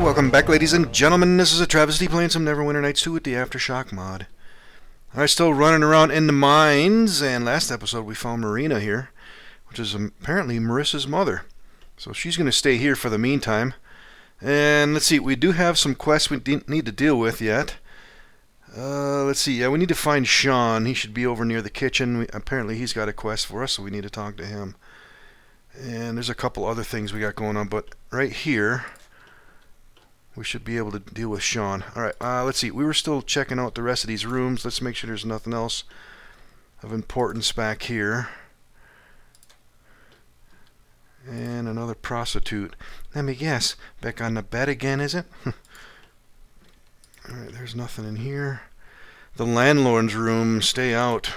Welcome back, ladies and gentlemen. This is AhTravesty playing some Neverwinter Nights 2 with the Aftershock mod. Alright, still running around in the mines, and last episode we found Marina here, which is apparently Marissa's mother. So she's going to stay here for the meantime. And let's see, we do have some quests we need to deal with yet. Let's see, yeah, we need to find Sean. He should be over near the kitchen. Apparently he's got a quest for us, so we need to talk to him. And there's a couple other things we got going on, but right here we should be able to deal with Sean. Alright, let's see. We were still checking out the rest of these rooms. Let's make sure there's nothing else of importance back here. And another prostitute. Let me guess. Back on the bed again, is it? Alright, there's nothing in here. The landlord's room. Stay out.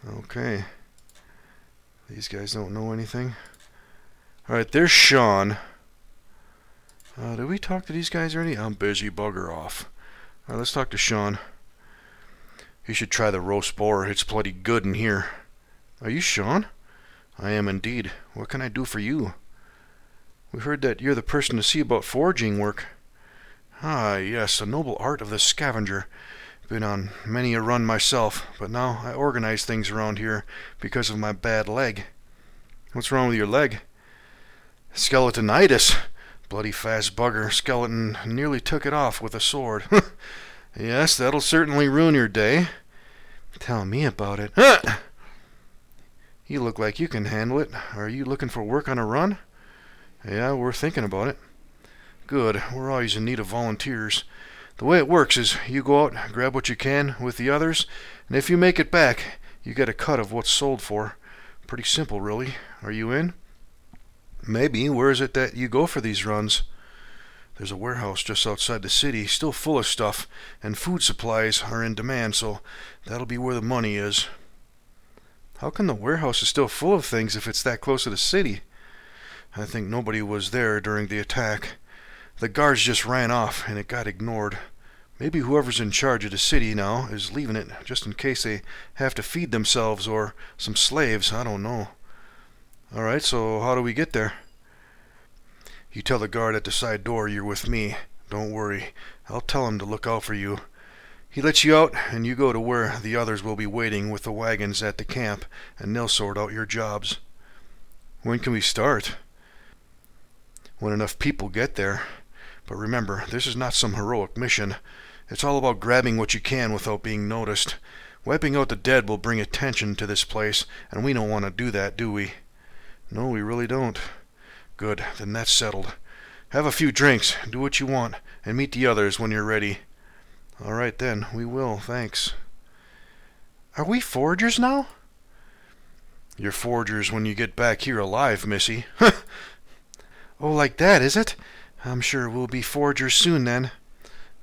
Okay. These guys don't know anything. Alright, there's Sean. Did we talk to these guys already? I'm busy, bugger off. Alright, let's talk to Sean. You should try the roast boar. It's bloody good in here. Are you Sean? I am indeed. What can I do for you? We heard that you're the person to see about foraging work. Ah, yes, the noble art of the scavenger. Been on many a run myself, but now I organize things around here because of my bad leg. What's wrong with your leg? Skeletonitis. Bloody fast bugger. Skeleton nearly took it off with a sword. Yes, that'll certainly ruin your day. Tell me about it. You look like you can handle it. Are you looking for work on a run? Yeah, we're thinking about it. Good. We're always in need of volunteers. The way it works is you go out, grab what you can with the others, and if you make it back, you get a cut of what's sold for. Pretty simple, really. Are you in? Maybe. Where is it that you go for these runs? There's a warehouse just outside the city, still full of stuff, and food supplies are in demand, so that'll be where the money is. How can the warehouse is still full of things if it's that close to the city? I think nobody was there during the attack. The guards just ran off, and it got ignored. Maybe whoever's in charge of the city now is leaving it just in case they have to feed themselves or some slaves. I don't know. Alright, so how do we get there? You tell the guard at the side door you're with me. Don't worry. I'll tell him to look out for you. He lets you out, and you go to where the others will be waiting with the wagons at the camp, and they'll sort out your jobs. When can we start? When enough people get there. But remember, this is not some heroic mission. It's all about grabbing what you can without being noticed. Wiping out the dead will bring attention to this place, and we don't want to do that, do we? No, we really don't. Good, then that's settled. Have a few drinks, do what you want, and meet the others when you're ready. All right then, we will, thanks. Are we foragers now? You're foragers when you get back here alive, missy. Oh, like that, is it? I'm sure we'll be foragers soon then.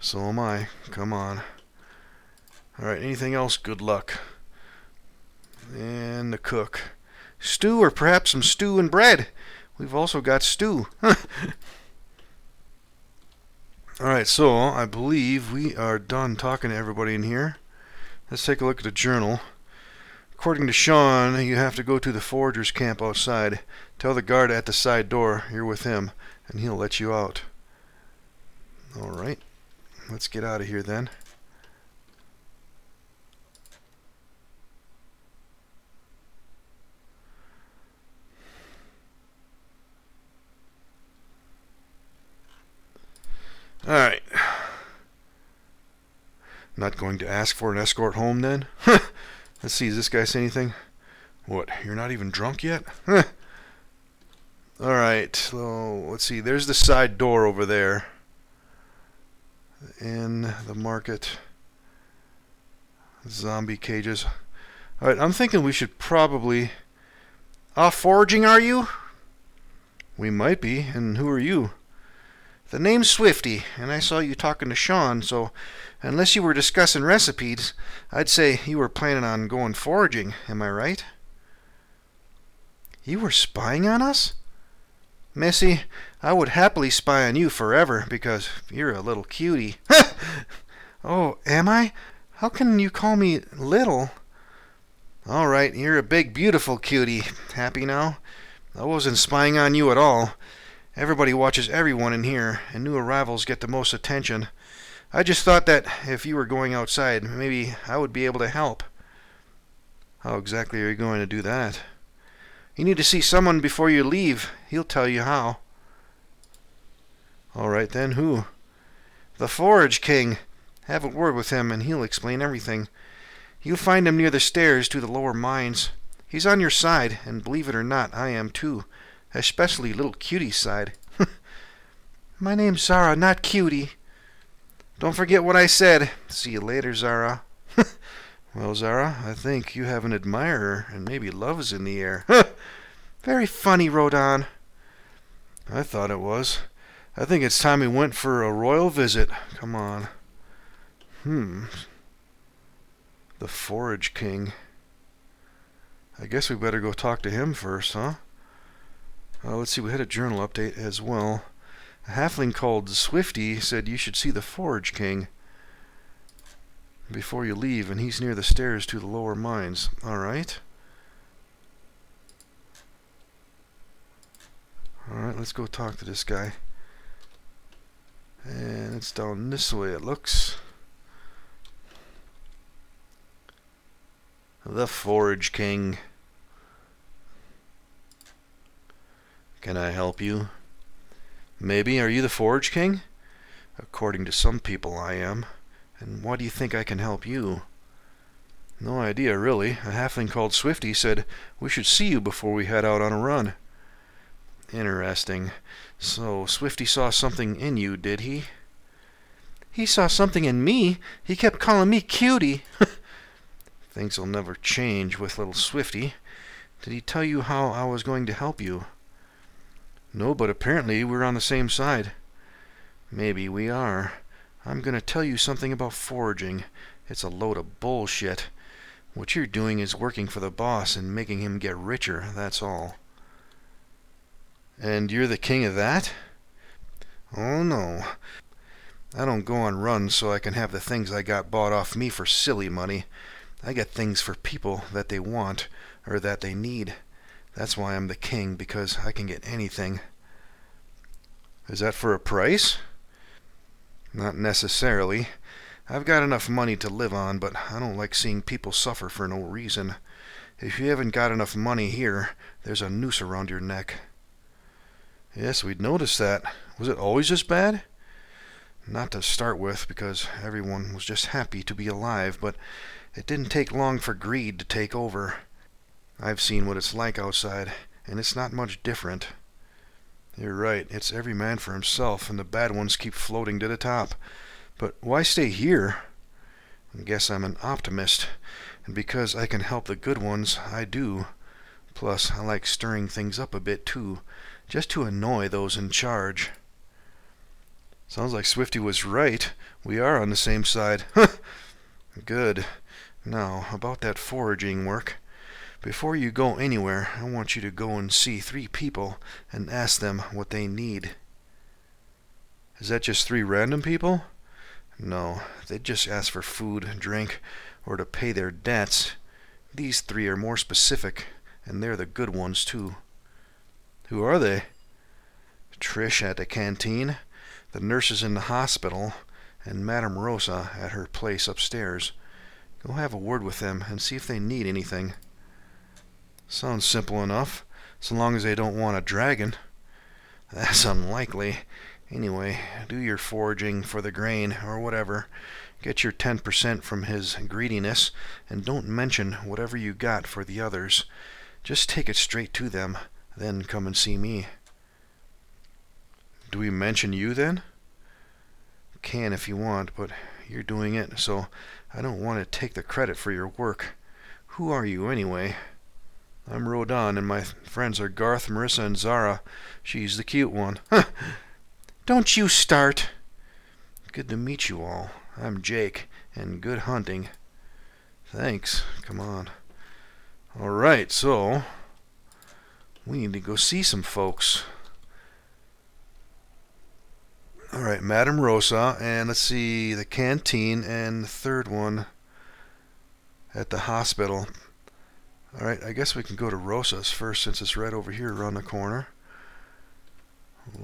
So am I. Come on. All right, anything else? Good luck. And the cook. Stew, or perhaps some stew and bread. We've also got stew. Alright, so I believe we are done talking to everybody in here. Let's take a look at the journal. According to Sean, you have to go to the foragers' camp outside. Tell the guard at the side door you're with him, and he'll let you out. Alright, let's get out of here then. Alright. Not going to ask for an escort home then? Let's see, does this guy say anything? What, you're not even drunk yet? Alright, so let's see, there's the side door over there. In the market. Zombie cages. Alright, I'm thinking we should probably... Off foraging, are you? We might be, and who are you? The name's Swifty, and I saw you talking to Sean, so unless you were discussing recipes, I'd say you were planning on going foraging, am I right? You were spying on us? Missy, I would happily spy on you forever, because you're a little cutie. Oh, am I? How can you call me little? All right, you're a big, beautiful cutie. Happy now? I wasn't spying on you at all. Everybody watches everyone in here, and new arrivals get the most attention. I just thought that if you were going outside, maybe I would be able to help." "How exactly are you going to do that?" "You need to see someone before you leave. He'll tell you how." "All right then, who?" "The Forage King. Have a word with him, and he'll explain everything. You'll find him near the stairs to the lower mines. He's on your side, and believe it or not, I am too. Especially little Cutie's side." "My name's Zara, not Cutie." "Don't forget what I said. See you later, Zara." "Well, Zara, I think you have an admirer, and maybe love is in the air." "Very funny, Rodon." "I thought it was. I think it's time we went for a royal visit. Come on." The Forage King. I guess we better go talk to him first, huh? Let's see, we had a journal update as well. A halfling called Swifty said you should see the Forage King before you leave, and he's near the stairs to the lower mines. Alright. Alright, let's go talk to this guy. And it's down this way, it looks. The Forage King. "Can I help you?" "Maybe. Are you the Forage King?" "According to some people, I am. And why do you think I can help you?" "No idea, really. A halfling called Swifty said we should see you before we head out on a run." "Interesting. So, Swifty saw something in you, did he?" "He saw something in me. He kept calling me Cutie." "Things will never change with little Swifty. Did he tell you how I was going to help you?" "No, but apparently we're on the same side." "Maybe we are. I'm going to tell you something about foraging. It's a load of bullshit. What you're doing is working for the boss and making him get richer, that's all." "And you're the king of that?" "Oh, no. I don't go on runs so I can have the things I got bought off me for silly money. I get things for people that they want or that they need. That's why I'm the king, because I can get anything." "Is that for a price?" "Not necessarily. I've got enough money to live on, but I don't like seeing people suffer for no reason. If you haven't got enough money here, there's a noose around your neck." "Yes, we'd noticed that. Was it always this bad?" "Not to start with, because everyone was just happy to be alive, but it didn't take long for greed to take over. I've seen what it's like outside, and it's not much different." "You're right. It's every man for himself, and the bad ones keep floating to the top. But why stay here?" "I guess I'm an optimist, and because I can help the good ones, I do. Plus, I like stirring things up a bit, too, just to annoy those in charge." "Sounds like Swifty was right. We are on the same side." "Good. Now, about that foraging work. Before you go anywhere, I want you to go and see 3 people and ask them what they need." "Is that just 3 random people?" "No, they just ask for food, drink, or to pay their debts. These 3 are more specific, and they're the good ones, too." "Who are they?" "Trish at the canteen, the nurses in the hospital, and Madame Rosa at her place upstairs. Go have a word with them and see if they need anything." "Sounds simple enough, so long as they don't want a dragon." "That's unlikely. Anyway, do your foraging for the grain, or whatever. Get your 10% from his greediness, and don't mention whatever you got for the others. Just take it straight to them, then come and see me." "Do we mention you, then?" "Can if you want, but you're doing it, so I don't want to take the credit for your work. Who are you, anyway?" "I'm Rodon, and my friends are Garth, Marissa, and Zara. She's the cute one." "Don't you start." "Good to meet you all. I'm Jake, and good hunting." "Thanks. Come on." "Alright, so we need to go see some folks." Alright, Madame Rosa, and let's see, the canteen, and the third one at the hospital. Alright, I guess we can go to Rosa's first, since it's right over here around the corner.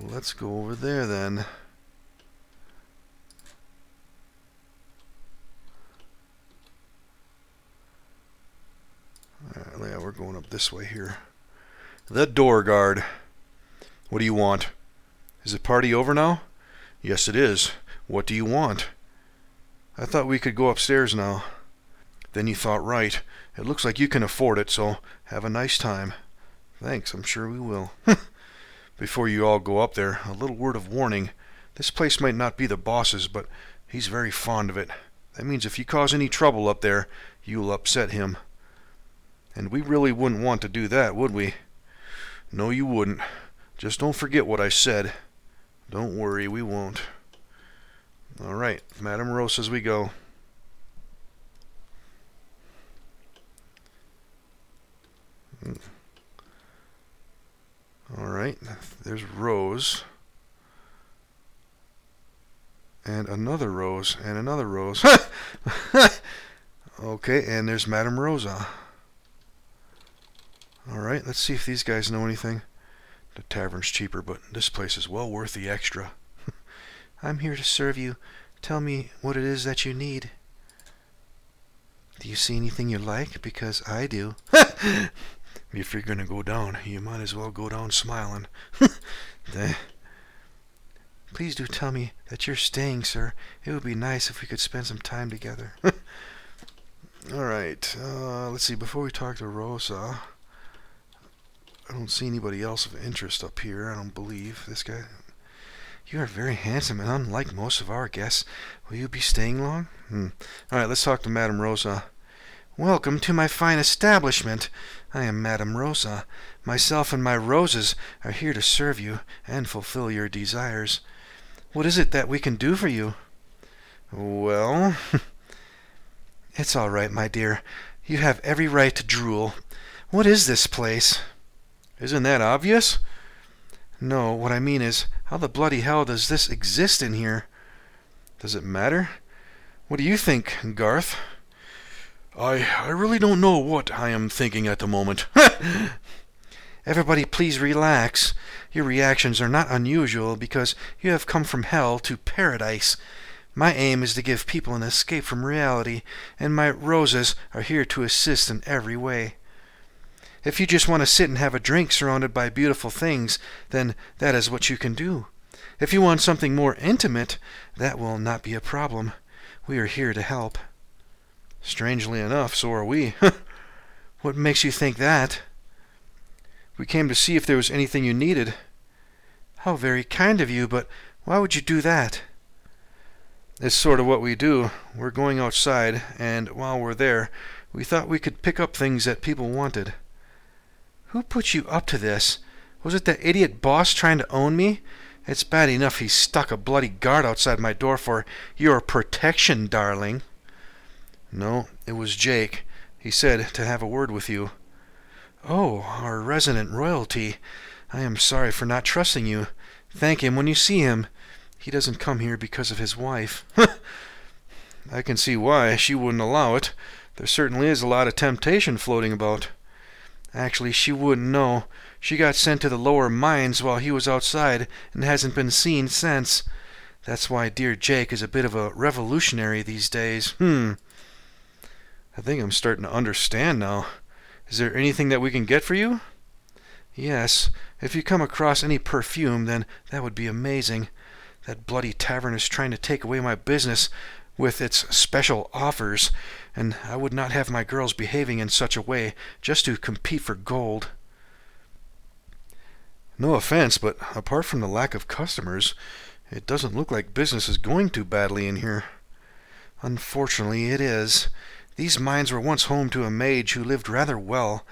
Let's go over there then. Alright, yeah, we're going up this way here. The door guard. What do you want? Is the party over now? Yes, it is. What do you want? I thought we could go upstairs now. Then you thought right. It looks like you can afford it, so have a nice time. Thanks, I'm sure we will. Before you all go up there, a little word of warning. This place might not be the boss's, but he's very fond of it. That means if you cause any trouble up there, you'll upset him. And we really wouldn't want to do that, would we? No, you wouldn't. Just don't forget what I said. Don't worry, we won't. Alright, Madame Rose, as we go. Alright, there's Rose. And another Rose, and another Rose. Okay, and there's Madame Rosa. Alright, let's see if these guys know anything. The tavern's cheaper, but this place is well worth the extra. I'm here to serve you. Tell me what it is that you need. Do you see anything you like? Because I do. If you're gonna go down, you might as well go down smiling. Please do tell me that you're staying, sir. It would be nice if we could spend some time together. Alright, let's see, before we talk to Rosa, I don't see anybody else of interest up here, I don't believe. This guy... You are very handsome and unlike most of our guests. Will you be staying long? Alright, let's talk to Madame Rosa. Welcome to my fine establishment. I am Madame Rosa. Myself and my roses are here to serve you and fulfill your desires. What is it that we can do for you? Well... It's all right, my dear. You have every right to drool. What is this place? Isn't that obvious? No, what I mean is, how the bloody hell does this exist in here? Does it matter? What do you think, Garth? I really don't know what I am thinking at the moment. Everybody please relax. Your reactions are not unusual because you have come from hell to paradise. My aim is to give people an escape from reality, and my roses are here to assist in every way. If you just want to sit and have a drink surrounded by beautiful things, then that is what you can do. If you want something more intimate, that will not be a problem. We are here to help. Strangely enough, so are we. What makes you think that? We came to see if there was anything you needed. How very kind of you, but why would you do that? It's sort of what we do. We're going outside, and while we're there, we thought we could pick up things that people wanted. Who put you up to this? Was it that idiot boss trying to own me? It's bad enough he stuck a bloody guard outside my door for your protection, darling. No, it was Jake. He said to have a word with you. Oh, our resident royalty. I am sorry for not trusting you. Thank him when you see him. He doesn't come here because of his wife. I can see why. She wouldn't allow it. There certainly is a lot of temptation floating about. Actually, she wouldn't know. She got sent to the lower mines while he was outside and hasn't been seen since. That's why dear Jake is a bit of a revolutionary these days. I think I'm starting to understand now. Is there anything that we can get for you? Yes. If you come across any perfume, then that would be amazing. That bloody tavern is trying to take away my business with its special offers, and I would not have my girls behaving in such a way just to compete for gold. No offense, but apart from the lack of customers, it doesn't look like business is going too badly in here. Unfortunately, it is. These mines were once home to a mage who lived rather well.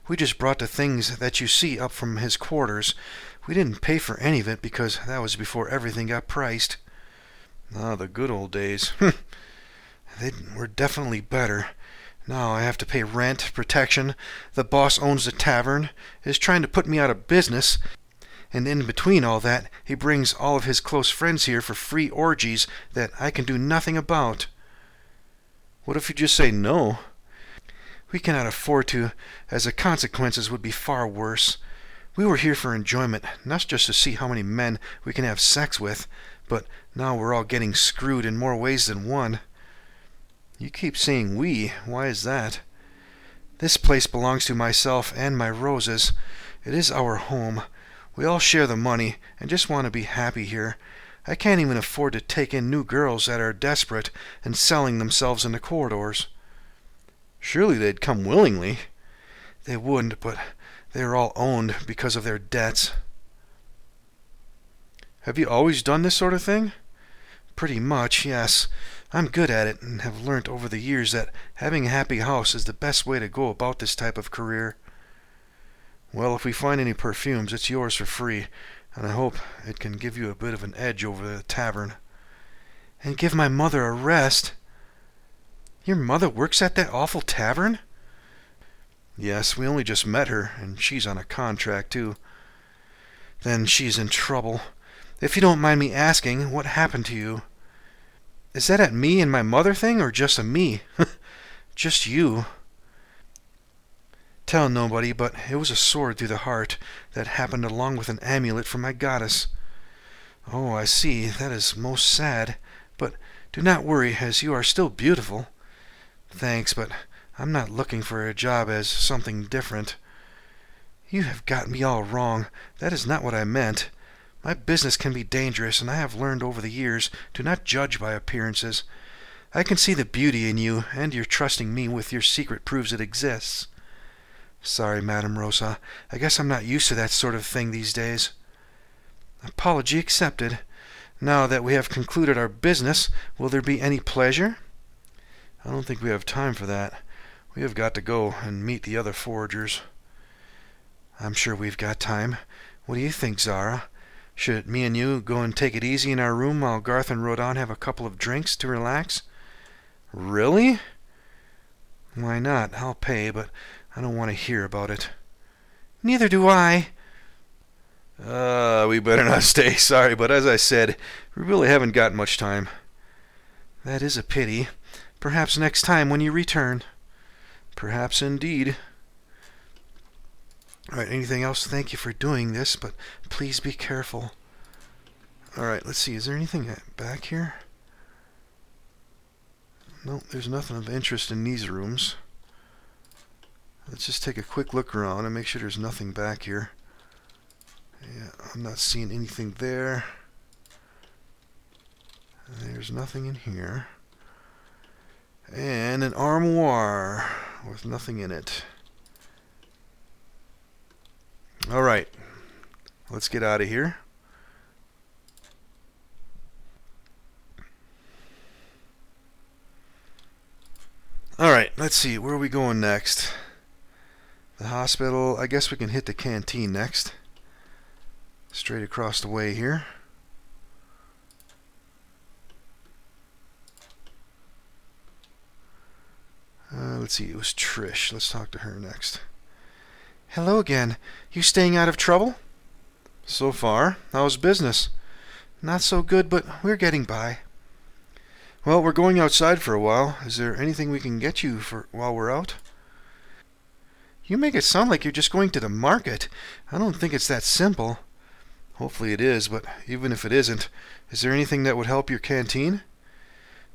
We just brought the things that you see up from his quarters. We didn't pay for any of it because that was before everything got priced. Ah, the good old days. They were definitely better. Now I have to pay rent, protection, the boss owns the tavern, is trying to put me out of business, and in between all that, he brings all of his close friends here for free orgies that I can do nothing about. What if you just say no? We cannot afford to, as the consequences would be far worse. We were here for enjoyment, not just to see how many men we can have sex with, but now we're all getting screwed in more ways than one. You keep saying we. Why is that? This place belongs to myself and my roses. It is our home. We all share the money and just want to be happy here. I can't even afford to take in new girls that are desperate and selling themselves in the corridors. Surely they'd come willingly. They wouldn't, but they are all owned because of their debts. Have you always done this sort of thing? Pretty much, yes. I'm good at it and have learnt over the years that having a happy house is the best way to go about this type of career. Well, if we find any perfumes, it's yours for free, and I hope it can give you a bit of an edge over the tavern. And give my mother a rest? Your mother works at that awful tavern? Yes, we only just met her, and she's on a contract, too. Then she's in trouble. If you don't mind me asking, what happened to you? Is that a me and my mother thing, or just a me? Just you. Tell nobody, but it was a sword through the heart that happened along with an amulet from my goddess. Oh, I see. That is most sad. But do not worry, as you are still beautiful. Thanks, but I'm not looking for a job as something different. You have got me all wrong. That is not what I meant. My business can be dangerous, and I have learned over the years to not judge by appearances. I can see the beauty in you, and your trusting me with your secret proves it exists. Sorry, Madame Rosa. I guess I'm not used to that sort of thing these days. Apology accepted. Now that we have concluded our business, will there be any pleasure? I don't think we have time for that. We have got to go and meet the other foragers. I'm sure we've got time. What do you think, Zara? Should me and you go and take it easy in our room while Garth and Rodin have a couple of drinks to relax? Really? Why not? I'll pay, but I don't want to hear about it. Neither do I. We better not stay. Sorry, but as I said, we really haven't got much time. That is a pity. Perhaps next time when you return. Perhaps indeed. Alright, anything else? Thank you for doing this, but please be careful. Alright, let's see. Is there anything back here? No, there's nothing of interest in these rooms. Let's just take a quick look around and make sure there's nothing back here. Yeah, I'm not seeing anything there. There's nothing in here. And an armoire with nothing in it. Alright, let's get out of here. Alright, let's see, where are we going next? The hospital. I guess we can hit the canteen next. Straight across the way here. Let's see, it was Trish. Let's talk to her next. Hello again. You staying out of trouble? So far. How's business? Not so good, but we're getting by. Well, we're going outside for a while. Is there anything we can get you for while we're out? You make it sound like you're just going to the market. I don't think it's that simple. Hopefully it is, but even if it isn't, is there anything that would help your canteen?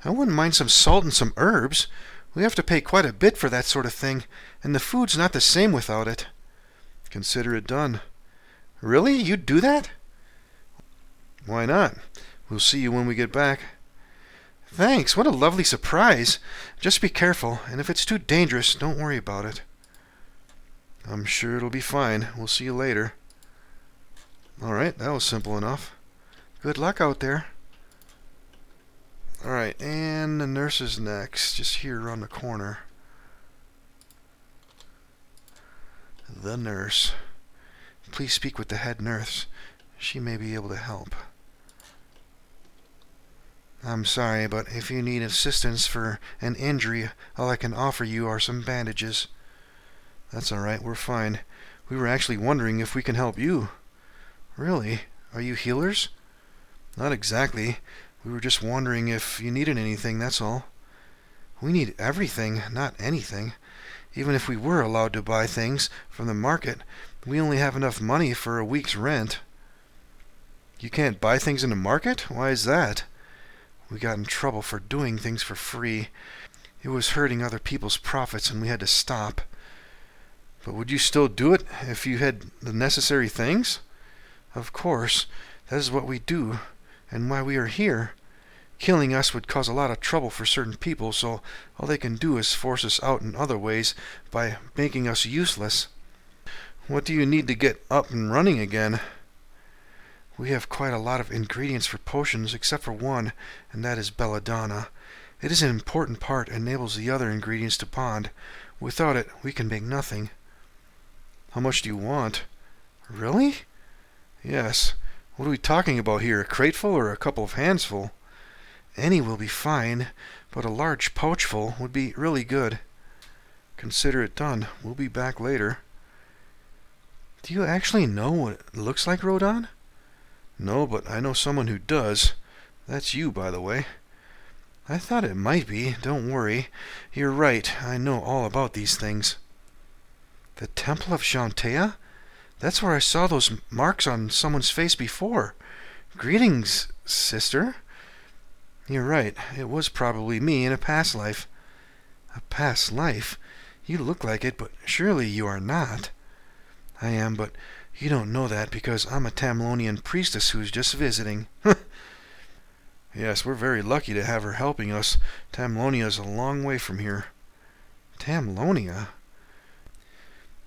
I wouldn't mind some salt and some herbs. We have to pay quite a bit for that sort of thing, and the food's not the same without it. Consider it done. Really? You'd do that? Why not? We'll see you when we get back. Thanks. What a lovely surprise. Just be careful, and if it's too dangerous, don't worry about it. I'm sure it'll be fine. We'll see you later. Alright, that was simple enough. Good luck out there. Alright, and the nurse is next, just here around the corner. The nurse. Please speak with the head nurse. She may be able to help. I'm sorry, but if you need assistance for an injury, all I can offer you are some bandages. That's alright, we're fine. We were actually wondering if we can help you. Really? Are you healers? Not exactly. We were just wondering if you needed anything, that's all. We need everything, not anything. Even if we were allowed to buy things from the market, We only have enough money for a week's rent. You can't buy things in the market? Why is that? We got in trouble for doing things for free. It was hurting other people's profits and we had to stop. But would you still do it if you had the necessary things? Of course. That is what we do and why we are here. Killing us would cause a lot of trouble for certain people, so all they can do is force us out in other ways by making us useless. What do you need to get up and running again? We have quite a lot of ingredients for potions except for one, and that is belladonna. It is an important part and enables the other ingredients to bond. Without it, we can make nothing. How much do you want? Really? Yes. What are we talking about here? A crateful or a couple of handsful? Any will be fine, but a large pouchful would be really good. Consider it done. We'll be back later. Do you actually know what it looks like, Rodon? No, but I know someone who does. That's you, by the way. I thought it might be. Don't worry. You're right. I know all about these things. The Temple of Xaltar? That's where I saw those marks on someone's face before. Greetings, sister. You're right. It was probably me in a past life. A past life? You look like it, but surely you are not. I am, but you don't know that because I'm a Tamlonian priestess who's just visiting. Yes, we're very lucky to have her helping us. Tamlonia's a long way from here. Tamlonia?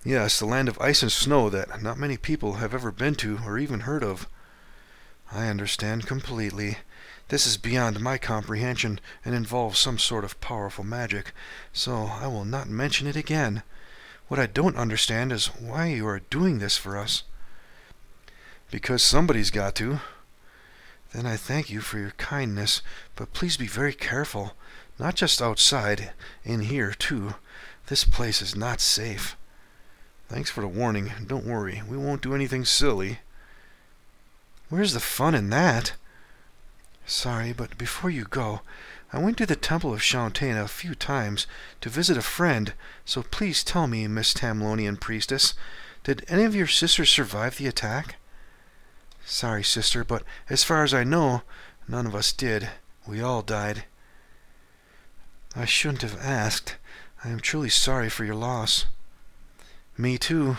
Yes, the land of ice and snow that not many people have ever been to or even heard of. I understand completely. This is beyond my comprehension and involves some sort of powerful magic, so I will not mention it again. What I don't understand is why you are doing this for us. Because somebody's got to. Then I thank you for your kindness, but please be very careful. Not just outside, in here too. This place is not safe. Thanks for the warning. Don't worry, we won't do anything silly. Where's the fun in that? Sorry, but before you go, I went to the Temple of Xaltar a few times to visit a friend, so please tell me, Miss Tamlonian Priestess, did any of your sisters survive the attack? Sorry, sister, but as far as I know, none of us did. We all died. I shouldn't have asked. I am truly sorry for your loss. Me too.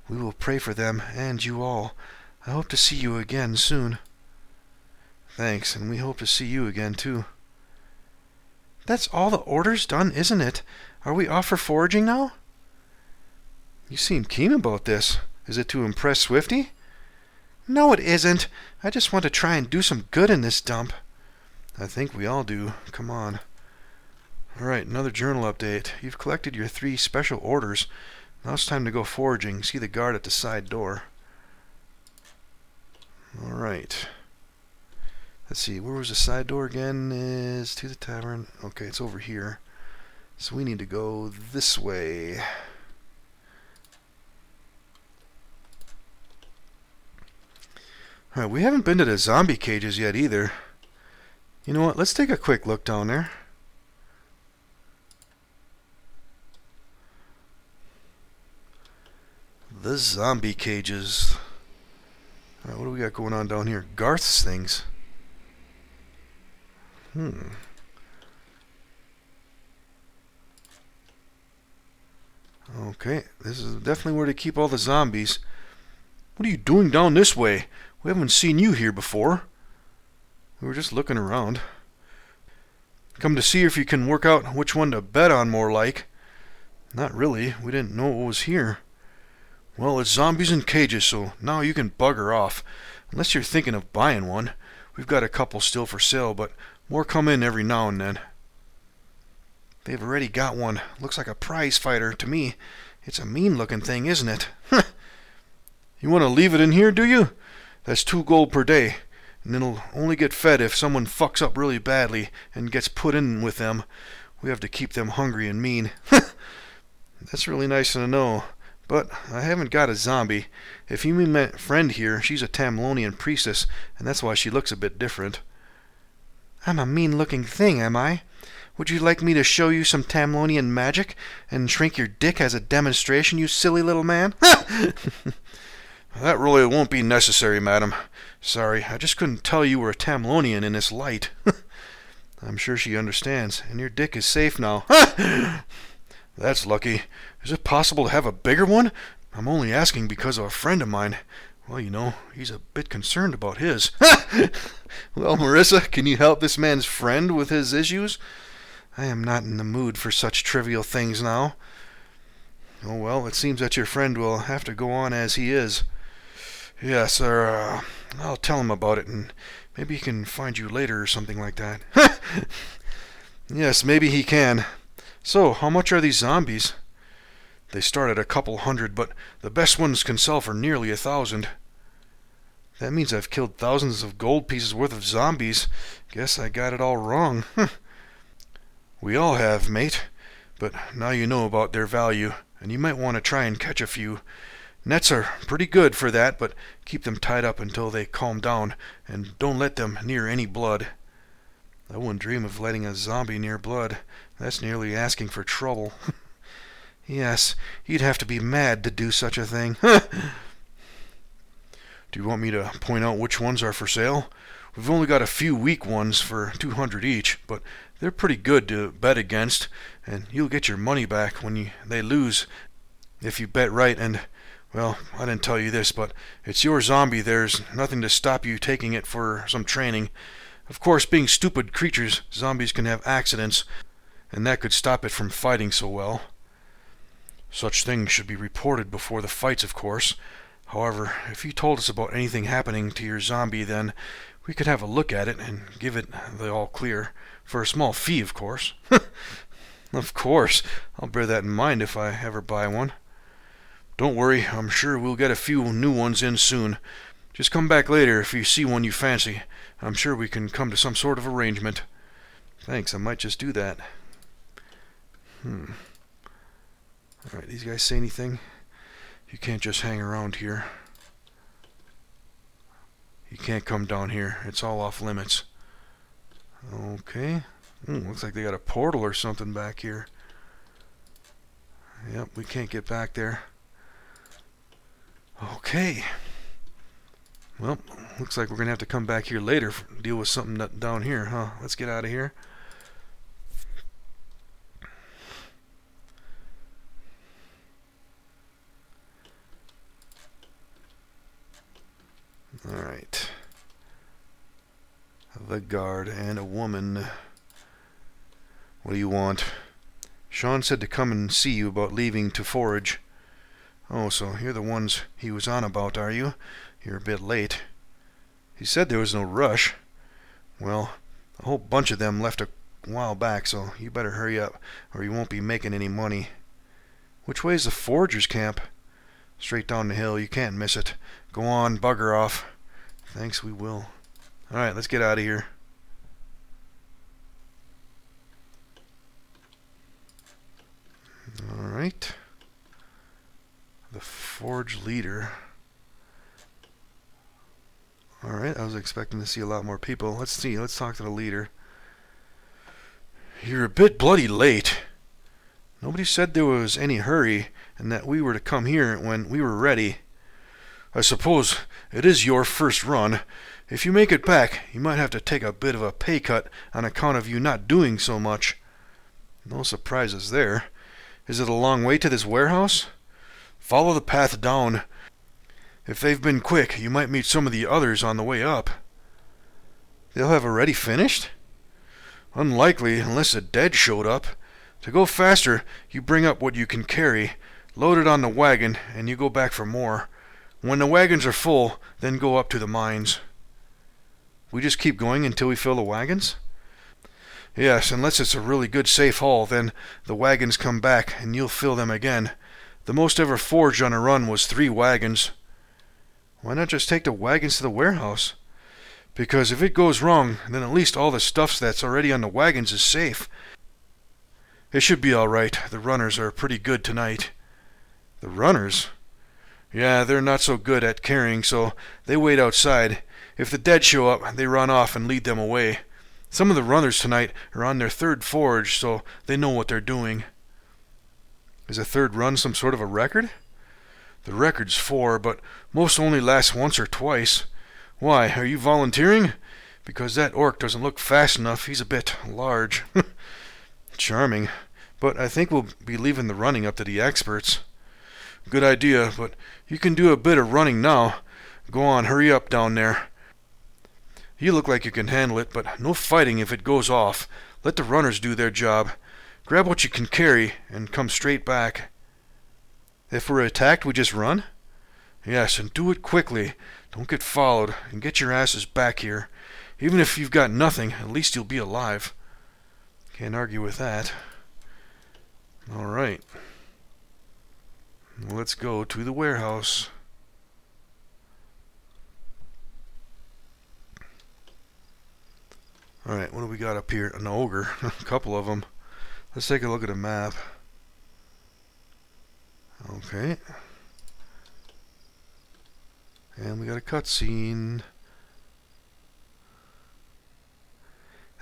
We will pray for them and you all. I hope to see you again soon. Thanks, and we hope to see you again too. That's all the orders done, isn't it? Are we off for foraging now? You seem keen about this. Is it to impress Swifty? No, it isn't. I just want to try and do some good in this dump. I think we all do. Come on. Alright, another journal update. You've collected your 3 special orders. Now it's time to go foraging. See the guard at the side door. Alright. Let's see, where was the side door again? Is to the tavern. Okay, it's over here. So we need to go this way. Alright, we haven't been to the zombie cages yet either. You know what, let's take a quick look down there. The zombie cages. Alright, what do we got going on down here? Garth's things. Okay, this is definitely where to keep all the zombies. What are you doing down this way? We haven't seen you here before. We were just looking around. Come to see if you can work out which one to bet on more like. Not really. We didn't know what was here. Well, it's zombies in cages, so now you can bugger off. Unless you're thinking of buying one. We've got a couple still for sale, but more come in every now and then. They've already got one. Looks like a prize fighter to me. It's a mean-looking thing, isn't it? You want to leave it in here, do you? That's 2 gold per day. And it'll only get fed if someone fucks up really badly and gets put in with them. We have to keep them hungry and mean. That's really nice to know. But I haven't got a zombie. If you mean my friend here, she's a Tamlonian priestess, and that's why she looks a bit different. I'm a mean-looking thing, am I? Would you like me to show you some Tamlonian magic and shrink your dick as a demonstration, you silly little man? That really won't be necessary, madam. Sorry, I just couldn't tell you were a Tamlonian in this light. I'm sure she understands, and your dick is safe now. That's lucky. Is it possible to have a bigger one? I'm only asking because of a friend of mine. Well, you know, he's a bit concerned about his. Well, Marissa, can you help this man's friend with his issues? I am not in the mood for such trivial things now. Oh, well, it seems that your friend will have to go on as he is. Yes, sir, I'll tell him about it, and maybe he can find you later or something like that. Yes, maybe he can. So, how much are these zombies? They start at a couple hundred, but the best ones can sell for nearly 1,000. That means I've killed thousands of gold pieces worth of zombies. Guess I got it all wrong. We all have, mate. But now you know about their value, and you might want to try and catch a few. Nets are pretty good for that, but keep them tied up until they calm down, and don't let them near any blood. I wouldn't dream of letting a zombie near blood. That's nearly asking for trouble. Yes, you'd have to be mad to do such a thing. Do you want me to point out which ones are for sale? We've only got a few weak ones for 200 each, but they're pretty good to bet against, and you'll get your money back when they lose if you bet right. And, well, I didn't tell you this, but it's your zombie. There's nothing to stop you taking it for some training. Of course, being stupid creatures, zombies can have accidents, and that could stop it from fighting so well. Such things should be reported before the fights, of course. However, if you told us about anything happening to your zombie, then we could have a look at it and give it the all clear. For a small fee, of course. Of course. I'll bear that in mind if I ever buy one. Don't worry, I'm sure we'll get a few new ones in soon. Just come back later if you see one you fancy. I'm sure we can come to some sort of arrangement. Thanks, I might just do that. Alright, these guys say anything? You can't just hang around here. You can't come down here. It's all off limits. Okay. Looks like they got a portal or something back here. Yep, we can't get back there. Okay. Well, looks like we're going to have to come back here later to deal with something down here, huh? Let's get out of here. Alright. The guard and a woman. What do you want? Sean said to come and see you about leaving to forage. Oh, so you're the ones he was on about, are you? You're a bit late. He said there was no rush. Well, a whole bunch of them left a while back, so you better hurry up, or you won't be making any money. Which way is the foragers' camp? Straight down the hill, you can't miss it. Go on, bugger off. Thanks, we will. Alright, let's get out of here. Alright. The forge leader. Alright, I was expecting to see a lot more people. Let's see, let's talk to the leader. You're a bit bloody late. Nobody said there was any hurry and that we were to come here when we were ready. I suppose it is your first run. If you make it back, you might have to take a bit of a pay cut on account of you not doing so much. No surprises there. Is it a long way to this warehouse? Follow the path down. If they've been quick, you might meet some of the others on the way up. They'll have already finished? Unlikely, unless the dead showed up. To go faster, you bring up what you can carry, load it on the wagon, and you go back for more. When the wagons are full, then go up to the mines. We just keep going until we fill the wagons? Yes, unless it's a really good safe haul, then the wagons come back and you'll fill them again. The most ever forged on a run was 3 wagons. Why not just take the wagons to the warehouse? Because if it goes wrong, then at least all the stuff that's already on the wagons is safe. It should be alright. The runners are pretty good tonight. The runners? Yeah, they're not so good at carrying, so they wait outside. If the dead show up, they run off and lead them away. Some of the runners tonight are on their third forage, so they know what they're doing. Is a third run some sort of a record? The record's 4, but most only last once or twice. Why, are you volunteering? Because that orc doesn't look fast enough. He's a bit large. Charming. But I think we'll be leaving the running up to the experts. Good idea, but you can do a bit of running now. Go on, hurry up down there. You look like you can handle it, but no fighting if it goes off. Let the runners do their job. Grab what you can carry and come straight back. If we're attacked, we just run? Yes, and do it quickly. Don't get followed, and get your asses back here. Even if you've got nothing, at least you'll be alive. Can't argue with that. All right. Let's go to the warehouse. All right, what do we got up here? An ogre. A couple of them. Let's take a look at a map. Okay. And we got a cutscene.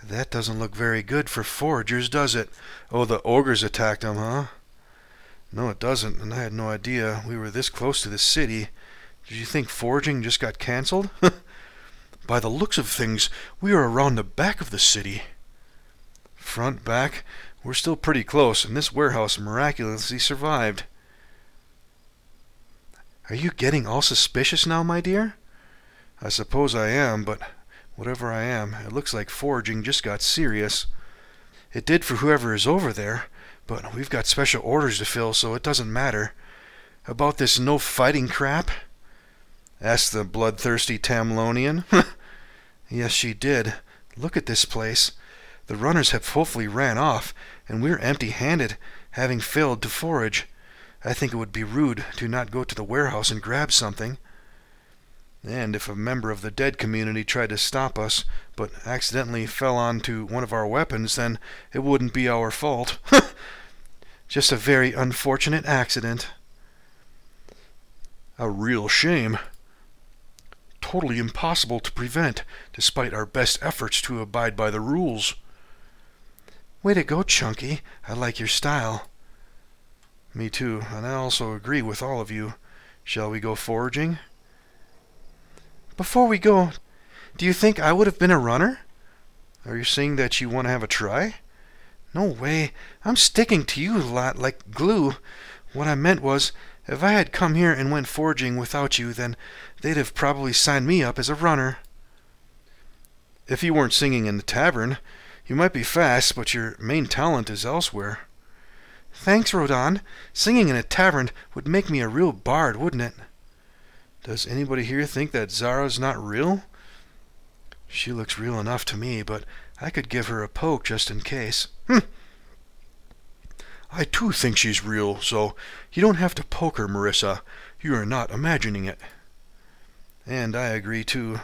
That doesn't look very good for foragers, does it? Oh, the ogres attacked them, huh? No, it doesn't, and I had no idea we were this close to the city. Did you think foraging just got cancelled? By the looks of things, we are around the back of the city. Front, back, we're still pretty close, and this warehouse miraculously survived. Are you getting all suspicious now, my dear? I suppose I am, but whatever I am, it looks like foraging just got serious. It did for whoever is over there, but we've got special orders to fill, so it doesn't matter. About this no fighting crap? Asked the bloodthirsty Tamlonian. Yes, she did. Look at this place. The runners have hopefully ran off, and we're empty-handed, having failed to forage. I think it would be rude to not go to the warehouse and grab something. And if a member of the dead community tried to stop us, but accidentally fell onto one of our weapons, then it wouldn't be our fault. Just a very unfortunate accident. A real shame. Totally impossible to prevent, despite our best efforts to abide by the rules. Way to go, Chunky. I like your style. Me too, and I also agree with all of you. Shall we go foraging? Before we go, do you think I would have been a runner? Are you saying that you want to have a try? No way. I'm sticking to you a lot like glue. What I meant was, if I had come here and went foraging without you, then they'd have probably signed me up as a runner. If you weren't singing in the tavern, you might be fast, but your main talent is elsewhere. Thanks, Rodon. Singing in a tavern would make me a real bard, wouldn't it? Does anybody here think that Zara's not real? She looks real enough to me, but I could give her a poke just in case. I too think she's real, so you don't have to poke her, Marissa. You are not imagining it. And I agree too.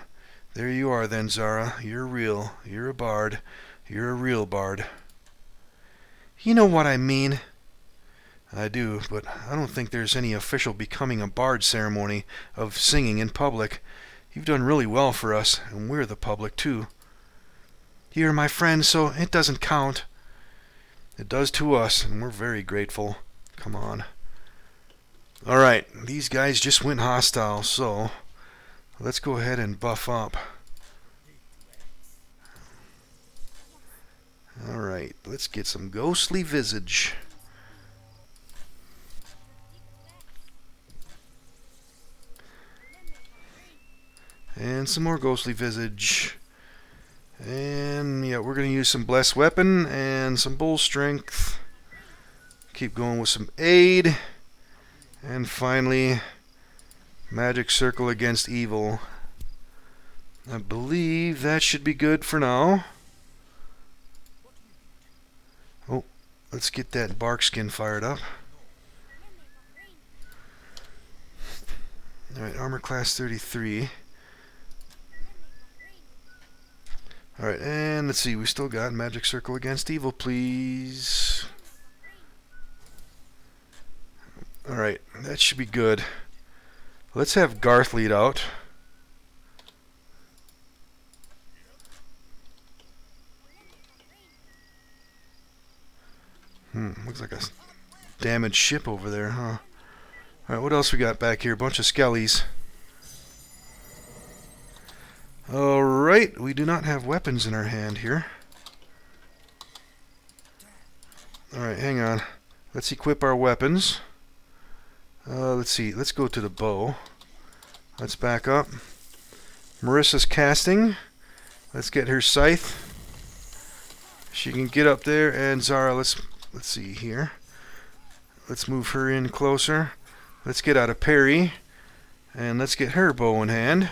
There you are then, Zara. You're real. You're a bard. You're a real bard. You know what I mean. I do, but I don't think there's any official becoming a bard ceremony of singing in public. You've done really well for us, and we're the public too. You're my friend, so it doesn't count. It does to us, and we're very grateful. Come on. Alright, these guys just went hostile, so let's go ahead and buff up. Alright, let's get some ghostly visage. And some more ghostly visage. And yeah, we're going to use some blessed weapon and some bull strength. Keep going with some aid. And finally, magic circle against evil. I believe that should be good for now. Oh, let's get that bark skin fired up. Alright, armor class 33. Alright, and let's see, we still got magic circle against evil, please. Alright, that should be good. Let's have Garth lead out. damaged ship over there, huh? Alright, what else we got back here? A bunch of skellies. Alright, we do not have weapons in our hand here. Alright, hang on. Let's equip our weapons. Let's see. Let's go to the bow. Let's back up. Marissa's casting. Let's get her scythe. She can get up there, and Zara, let's see here. Let's move her in closer. Let's get out of parry, and let's get her bow in hand.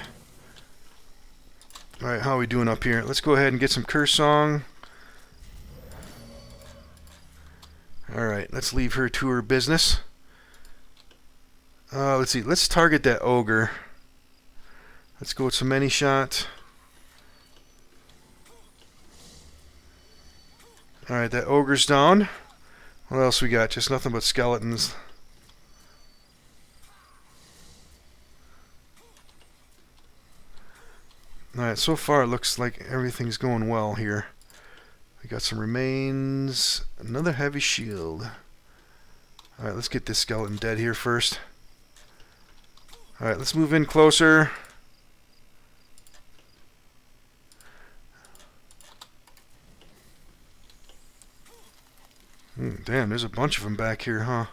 Alright, how are we doing up here? Let's go ahead and get some curse song. Alright, let's leave her to her business. Let's see, let's target that ogre. Let's go with some many shot. Alright, that ogre's down. What else we got? Just nothing but skeletons. Alright, so far it looks like everything's going well here. We got some remains. Another heavy shield. Alright, let's get this skeleton dead here first. Alright, let's move in closer. Damn, there's a bunch of them back here, huh?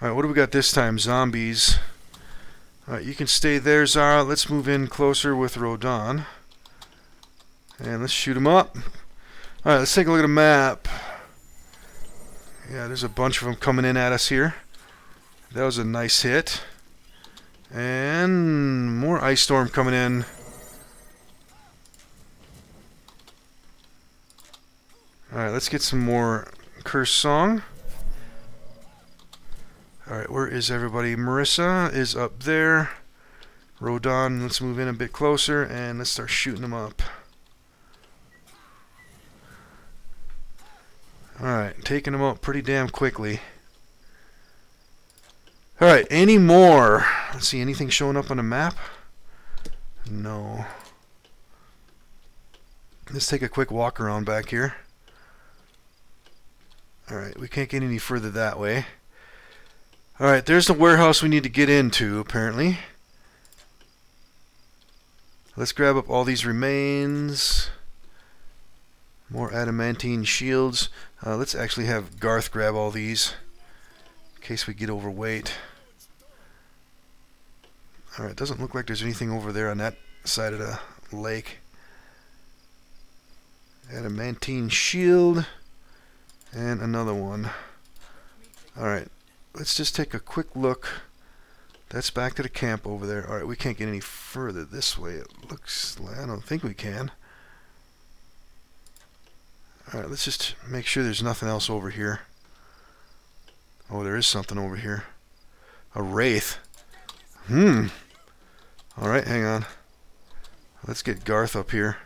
Alright, what do we got this time? Zombies. Alright, you can stay there, Zara. Let's move in closer with Rodan. And let's shoot him up. Alright, let's take a look at the map. Yeah, there's a bunch of them coming in at us here. That was a nice hit. And more ice storm coming in. Alright, let's get some more curse song. Alright, where is everybody? Marissa is up there. Rodan, let's move in a bit closer and let's start shooting them up. Alright, taking them out pretty damn quickly. Alright, any more? Let's see, anything showing up on the map? No. Let's take a quick walk around back here. Alright, we can't get any further that way. Alright, there's the warehouse we need to get into, apparently. Let's grab up all these remains. More adamantine shields. Let's actually have Garth grab all these in case we get overweight. Alright, doesn't look like there's anything over there on that side of the lake. Adamantine shield. And another one. Alright, let's just take a quick look. That's back to the camp over there. Alright, we can't get any further this way. It looks like, I don't think we can. Alright, let's just make sure there's nothing else over here. Oh, there is something over here. A wraith. Alright, hang on. Let's get Garth up here.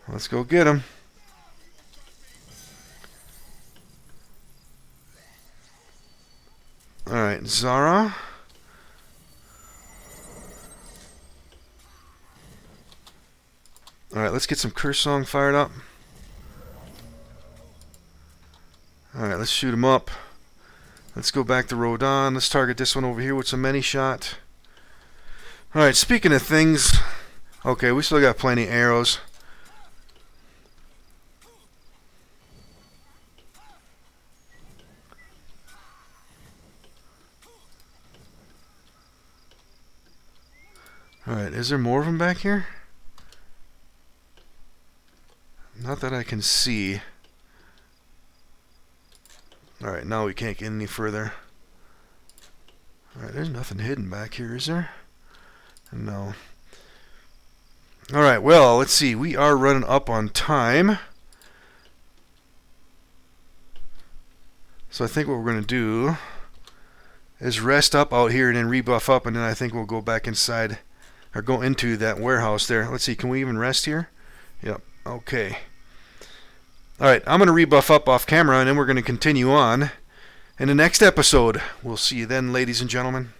Let's go get him. Alright, Zara. Alright, let's get some curse song fired up. Alright, let's shoot him up. Let's go back to Rodan. Let's target this one over here with some many shot. Alright, speaking of things. Okay, we still got plenty of arrows. Alright, is there more of them back here? Not that I can see. Alright, now we can't get any further. Alright, there's nothing hidden back here, is there? No. Alright, well, let's see. We are running up on time. So I think what we're going to do is rest up out here and then rebuff up, and then I think we'll go back inside, or go into that warehouse there. Let's see, can we even rest here? Yep, okay. Alright, I'm going to rebuff up off camera, and then we're going to continue on in the next episode. We'll see you then, ladies and gentlemen.